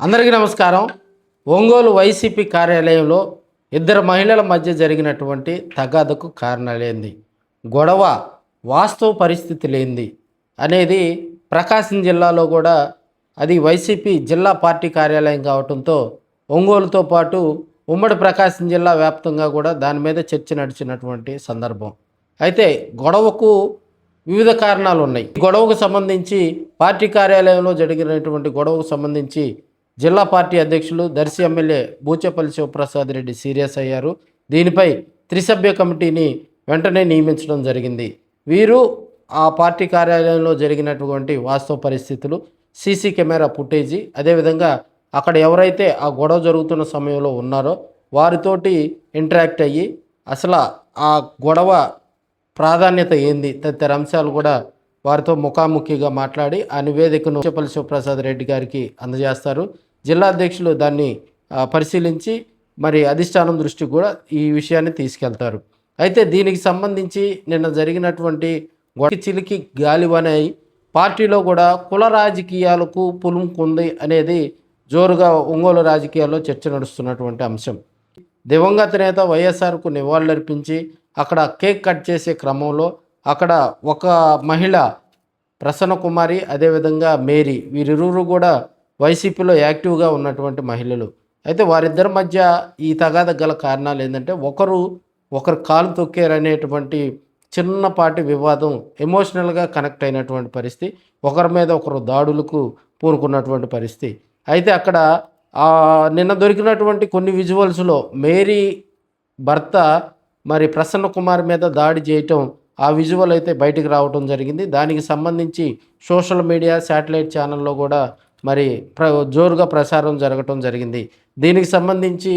అందరికీ నమస్కారం. ఒంగోలు వైసీపీ కార్యాలయంలో ఇద్దరు మహిళల మధ్య జరిగినటువంటి తగాదకు కారణాలేంది, గొడవ వాస్తవ పరిస్థితి లేనిది అనేది ప్రకాశం జిల్లాలో కూడా అది వైసీపీ జిల్లా పార్టీ కార్యాలయం కావడంతో ఒంగోలుతో పాటు ఉమ్మడి ప్రకాశం జిల్లా వ్యాప్తంగా కూడా దాని మీద చర్చ నడిచినటువంటి సందర్భం. అయితే గొడవకు వివిధ కారణాలు ఉన్నాయి. గొడవకు సంబంధించి పార్టీ కార్యాలయంలో జరిగినటువంటి గొడవకు సంబంధించి జిల్లా పార్టీ అధ్యక్షులు దర్శి ఎమ్మెల్యే బూచేపల్లి శివప్రసాద్ రెడ్డి సీరియస్ అయ్యారు. దీనిపై త్రిసభ్య కమిటీని వెంటనే నియమించడం జరిగింది. వీరు ఆ పార్టీ కార్యాలయంలో జరిగినటువంటి వాస్తవ పరిస్థితులు, సీసీ కెమెరా ఫుటేజీ, అదేవిధంగా అక్కడ ఎవరైతే ఆ గొడవ జరుగుతున్న సమయంలో ఉన్నారో వారితోటి ఇంటరాక్ట్ అయ్యి అసలు ఆ గొడవ ప్రాధాన్యత ఏంది తదితర అంశాలు కూడా వారితో ముఖాముఖిగా మాట్లాడి ఆ నివేదికను బూచేపల్లి శివప్రసాద్ రెడ్డి గారికి అందజేస్తారు. జిల్లా అధ్యక్షులు దాన్ని పరిశీలించి మరి అధిష్టానం దృష్టికి కూడా ఈ విషయాన్ని తీసుకెళ్తారు. అయితే దీనికి సంబంధించి నిన్న జరిగినటువంటి చిలికి గాలివనై పార్టీలో కూడా కుల రాజకీయాలకు పులుముకుంది అనేది జోరుగా ఒంగోలు రాజకీయాల్లో చర్చ నడుస్తున్నటువంటి అంశం. దివంగత నేత వైఎస్ఆర్కు నివాళులర్పించి అక్కడ కేక్ కట్ చేసే క్రమంలో అక్కడ ఒక మహిళ ప్రసన్న కుమారి, అదేవిధంగా మేరీ, వీరిరువురు కూడా వైసీపీలో యాక్టివ్గా ఉన్నటువంటి మహిళలు. అయితే వారిద్దరి మధ్య ఈ తగాద గల కారణాలు ఏంటంటే ఒకరు కాలు తొక్కారనేటువంటి చిన్నపాటి వివాదం ఎమోషనల్గా కనెక్ట్ అయినటువంటి పరిస్థితి, ఒకరి మీద ఒకరు దాడులకు పూనుకున్నటువంటి పరిస్థితి. అయితే అక్కడ నిన్న దొరికినటువంటి కొన్ని విజువల్స్లో మేరీ భర్త మరి ప్రసన్న కుమార్ మీద దాడి చేయటం, ఆ విజువల్ అయితే బయటికి రావడం జరిగింది. దానికి సంబంధించి సోషల్ మీడియా, శాటిలైట్ ఛానల్లో కూడా మరి జోరుగా ప్రసారం జరగటం జరిగింది. దీనికి సంబంధించి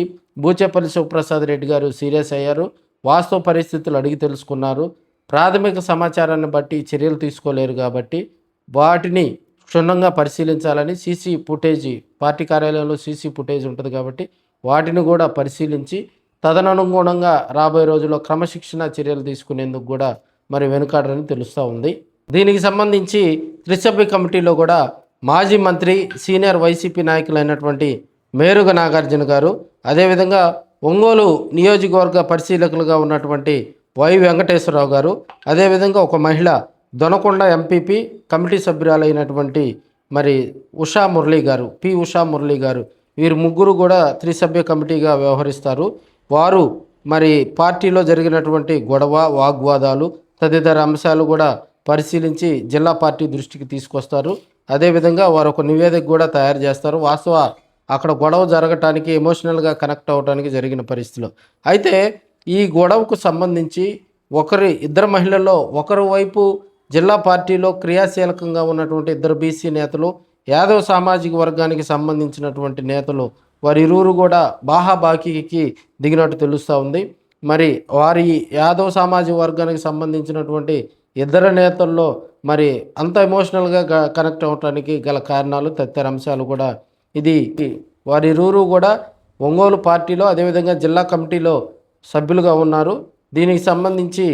బూచేపల్లి శివప్రసాద్ రెడ్డి గారు సీరియస్ అయ్యారు. వాస్తవ పరిస్థితులు అడిగి తెలుసుకున్నారు. ప్రాథమిక సమాచారాన్ని బట్టి చర్యలు తీసుకోలేరు కాబట్టి వాటిని క్షుణ్ణంగా పరిశీలించాలని సీసీ ఫుటేజీ, పార్టీ కార్యాలయంలో సీసీ ఫుటేజ్ ఉంటుంది కాబట్టి వాటిని కూడా పరిశీలించి తదనుగుణంగా రాబోయే రోజుల్లో క్రమశిక్షణ చర్యలు తీసుకునేందుకు కూడా మరి వెనుకాడరని తెలుస్తూ ఉంది. దీనికి సంబంధించి త్రిసభ్య కమిటీలో కూడా మాజీ మంత్రి, సీనియర్ వైసీపీ నాయకులైనటువంటి మేరుగ నాగార్జున గారు, అదేవిధంగా ఒంగోలు నియోజకవర్గ పరిశీలకులుగా ఉన్నటువంటి వై వెంకటేశ్వరరావు గారు, అదేవిధంగా ఒక మహిళ దొనకొండ ఎంపీపీ కమిటీ సభ్యురాలైనటువంటి మరి ఉషా మురళి గారు, ఉషా మురళి గారు, వీరు ముగ్గురు కూడా త్రిసభ్య కమిటీగా వ్యవహరిస్తారు. వారు మరి పార్టీలో జరిగినటువంటి గొడవ, వాగ్వాదాలు తదితర అంశాలు కూడా పరిశీలించి జిల్లా పార్టీ దృష్టికి తీసుకొస్తారు. అదేవిధంగా వారు ఒక నివేదిక కూడా తయారు చేస్తారు. వాస్తవ అక్కడ గొడవ జరగటానికి, ఎమోషనల్గా కనెక్ట్ అవ్వడానికి జరిగిన పరిస్థితిలో. అయితే ఈ గొడవకు సంబంధించి ఇద్దరు మహిళల్లో ఒకరు వైపు జిల్లా పార్టీలో క్రియాశీలకంగా ఉన్నటువంటి ఇద్దరు బీసీ నేతలు, యాదవ్ సామాజిక వర్గానికి సంబంధించినటువంటి నేతలు, వారిరువురు కూడా బాహాబాకీకి దిగినట్టు తెలుస్తూ ఉంది. మరి వారి యాదవ్ సామాజిక వర్గానికి సంబంధించినటువంటి ఇద్దరు నేతల్లో మరి అంత ఎమోషనల్గా కనెక్ట్ అవ్వటానికి గల కారణాలు తదితర అంశాలు కూడా వారిరువురు కూడా ఒంగోలు పార్టీలో, అదేవిధంగా జిల్లా కమిటీలో సభ్యులుగా ఉన్నారు. దీనికి సంబంధించి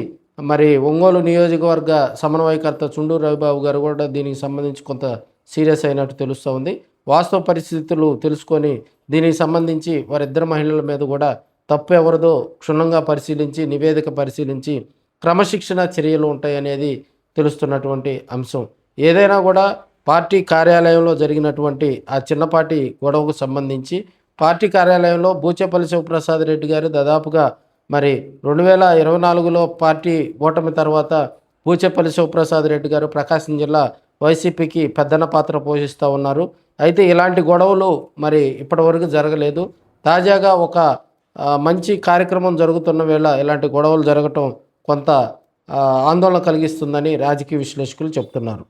మరి ఒంగోలు నియోజకవర్గ సమన్వయకర్త చుండూరు రవిబాబు గారు కూడా దీనికి సంబంధించి కొంత సీరియస్ అయినట్టు తెలుస్తూ ఉంది. వాస్తవ పరిస్థితులు తెలుసుకొని దీనికి సంబంధించి వారిద్దరు మహిళల మీద కూడా తప్పు ఎవరిదో క్షుణ్ణంగా పరిశీలించి, నివేదిక పరిశీలించి క్రమశిక్షణ చర్యలు ఉంటాయనేది తెలుస్తున్నటువంటి అంశం. ఏదైనా కూడా పార్టీ కార్యాలయంలో జరిగినటువంటి ఆ చిన్నపాటి గొడవకు సంబంధించి పార్టీ కార్యాలయంలో బూచేపల్లి శివప్రసాద్ రెడ్డి గారు దాదాపుగా మరి 2024లో పార్టీ ఓటమి తర్వాత బూచేపల్లి శివప్రసాద్ రెడ్డి గారు ప్రకాశం జిల్లా వైసీపీకి పెద్దన పాత్ర పోషిస్తూ ఉన్నారు. అయితే ఇలాంటి గొడవలు మరి ఇప్పటివరకు జరగలేదు. తాజాగా ఒక మంచి కార్యక్రమం జరుగుతున్న వేళ ఇలాంటి గొడవలు జరగటం కొంత ఆందోళన కలిగిస్తుందని రాజకీయ విశ్లేషకులు చెప్తున్నారు.